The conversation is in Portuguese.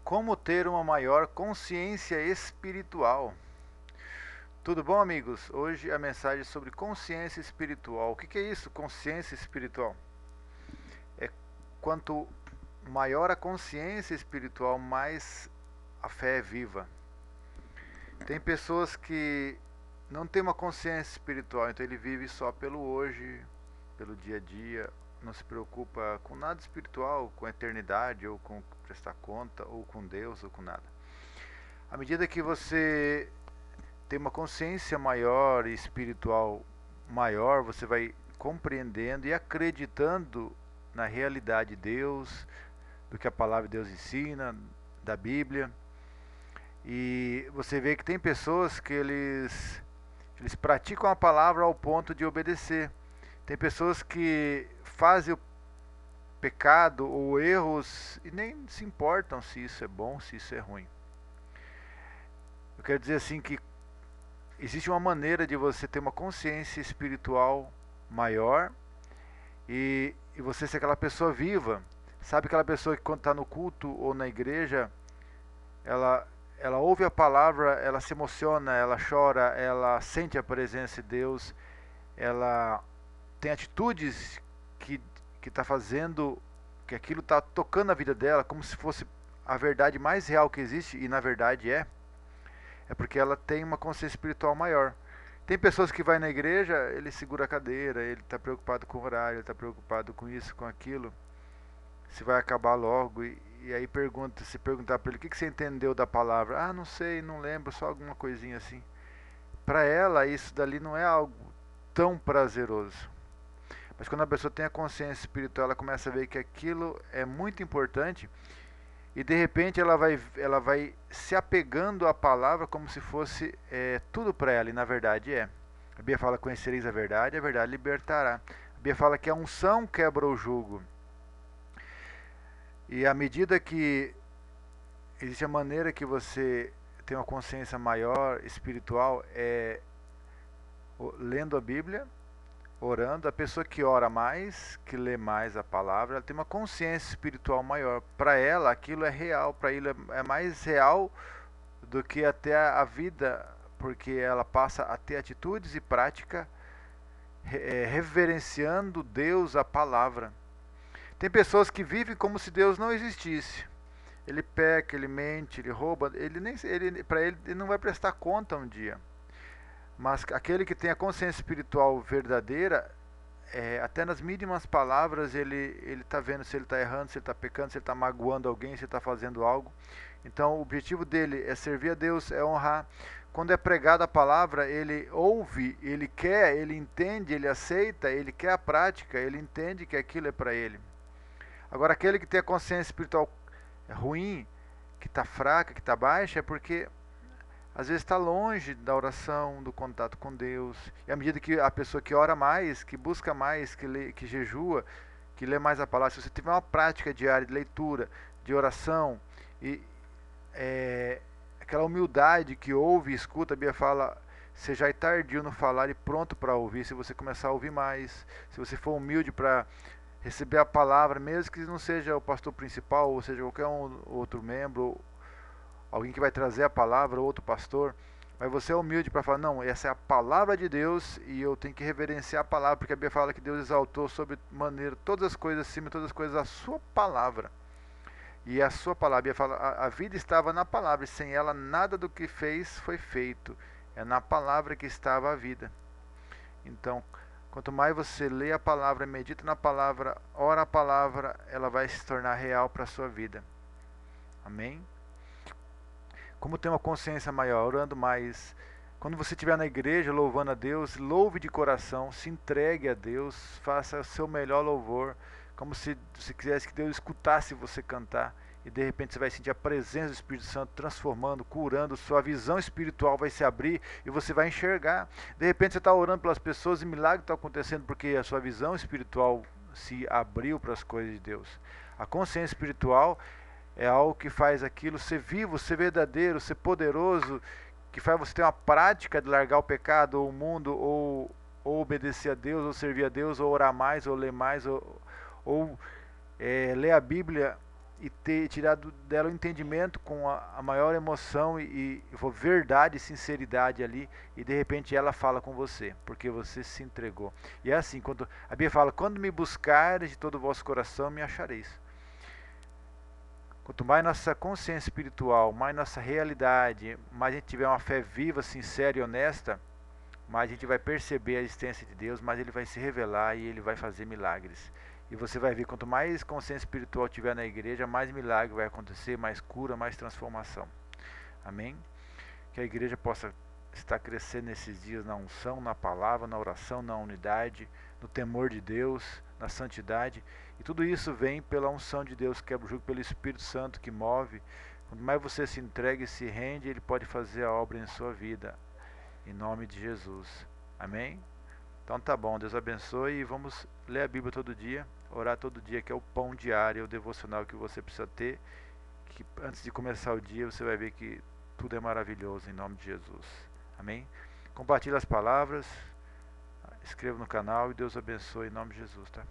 Como ter uma maior consciência espiritual? Tudo bom, amigos? Hoje a mensagem é sobre consciência espiritual. O que é isso, consciência espiritual? É quanto maior a consciência espiritual, mais a fé é viva. Tem pessoas que não têm uma consciência espiritual, então ele vive só pelo hoje, pelo dia a dia, não se preocupa com nada espiritual, com a eternidade, ou com prestar conta, ou com Deus, ou com nada. À medida que você tem uma consciência maior e espiritual maior, você vai compreendendo e acreditando na realidade de Deus, do que a palavra de Deus ensina, da Bíblia. E você vê que tem pessoas que eles praticam a palavra ao ponto de obedecer. Tem pessoas que fazem o pecado ou erros e nem se importam se isso é bom, se isso é ruim. Eu quero dizer assim que existe uma maneira de você ter uma consciência espiritual maior e você ser aquela pessoa viva. Sabe aquela pessoa que quando está no culto ou na igreja, ela, ela ouve a palavra, ela se emociona, ela chora, ela sente a presença de Deus, ela tem atitudes que está fazendo, que aquilo está tocando a vida dela, como se fosse a verdade mais real que existe, e na verdade é porque ela tem uma consciência espiritual maior. Tem pessoas que vai na igreja, ele segura a cadeira, ele está preocupado com o horário, ele está preocupado com isso, com aquilo, se vai acabar logo. E aí pergunta, se perguntar para ele, o que você entendeu da palavra? Ah, não sei, não lembro, só alguma coisinha assim. Para ela, isso dali não é algo tão prazeroso. Mas quando a pessoa tem a consciência espiritual, ela começa a ver que aquilo é muito importante e de repente ela vai se apegando à palavra como se fosse tudo para ela, e na verdade é. A Bíblia fala: conhecereis a verdade libertará. A Bíblia fala que a unção quebra o jugo. E à medida que existe a maneira que você tem uma consciência maior espiritual, é lendo a Bíblia, orando. A pessoa que ora mais, que lê mais a palavra, ela tem uma consciência espiritual maior. Para ela, aquilo é real, para ele é mais real do que até a vida, porque ela passa a ter atitudes e prática reverenciando Deus, a palavra. Tem pessoas que vivem como se Deus não existisse. Ele peca, ele mente, ele rouba, para ele não vai prestar conta um dia. Mas aquele que tem a consciência espiritual verdadeira, até nas mínimas palavras ele está vendo se ele está errando, se ele está pecando, se ele está magoando alguém, se ele está fazendo algo. Então o objetivo dele é servir a Deus, é honrar. Quando é pregada a palavra, ele ouve, ele quer, ele entende, ele aceita, ele quer a prática, ele entende que aquilo é para ele. Agora aquele que tem a consciência espiritual ruim, que está fraca, que está baixa, é porque às vezes está longe da oração, do contato com Deus. E à medida que a pessoa que ora mais, que busca mais, que lê, que jejua, que lê mais a palavra, se você tiver uma prática diária de leitura, de oração, e aquela humildade que ouve e escuta, a Bíblia fala: sejai tardio no falar e pronto para ouvir. Se você começar a ouvir mais, se você for humilde para receber a palavra, mesmo que não seja o pastor principal, ou seja qualquer outro membro, alguém que vai trazer a palavra, outro pastor, mas você é humilde para falar: não, essa é a palavra de Deus e eu tenho que reverenciar a palavra, porque a Bíblia fala que Deus exaltou sobre maneira todas as coisas, acima de todas as coisas, a sua palavra. E a sua palavra, a Bíblia fala: a vida estava na palavra, e sem ela nada do que fez foi feito. É na palavra que estava a vida. Então, quanto mais você lê a palavra, medita na palavra, ora a palavra, ela vai se tornar real para a sua vida. Amém? Como ter uma consciência maior, orando mais. Quando você estiver na igreja louvando a Deus, louve de coração, se entregue a Deus, faça o seu melhor louvor, como se você quisesse que Deus escutasse você cantar. E de repente você vai sentir a presença do Espírito Santo transformando, curando, sua visão espiritual vai se abrir e você vai enxergar. De repente você está orando pelas pessoas e milagre está acontecendo porque a sua visão espiritual se abriu para as coisas de Deus. A consciência espiritual é algo que faz aquilo ser vivo, ser verdadeiro, ser poderoso, que faz você ter uma prática de largar o pecado, ou o mundo, ou obedecer a Deus, ou servir a Deus, ou orar mais, ou ler mais, ou ler a Bíblia e tirar dela o entendimento com a maior emoção e verdade e sinceridade ali, e de repente ela fala com você, porque você se entregou. E é assim, quando a Bíblia fala, quando me buscares de todo o vosso coração, me achareis. Quanto mais nossa consciência espiritual, mais nossa realidade, mais a gente tiver uma fé viva, sincera e honesta, mais a gente vai perceber a existência de Deus, mais Ele vai se revelar e Ele vai fazer milagres. E você vai ver, quanto mais consciência espiritual tiver na igreja, mais milagre vai acontecer, mais cura, mais transformação. Amém? Que a igreja possa estar crescendo nesses dias na unção, na palavra, na oração, na unidade, no temor de Deus, na santidade. E tudo isso vem pela unção de Deus, que quebra o jugo, pelo Espírito Santo que move. Quanto mais você se entrega e se rende, Ele pode fazer a obra em sua vida. Em nome de Jesus. Amém? Então tá bom, Deus abençoe e vamos ler a Bíblia todo dia, orar todo dia, que é o pão diário, é o devocional que você precisa ter, que antes de começar o dia você vai ver que tudo é maravilhoso em nome de Jesus. Amém? Compartilhe as palavras, inscreva no canal e Deus abençoe em nome de Jesus, tá?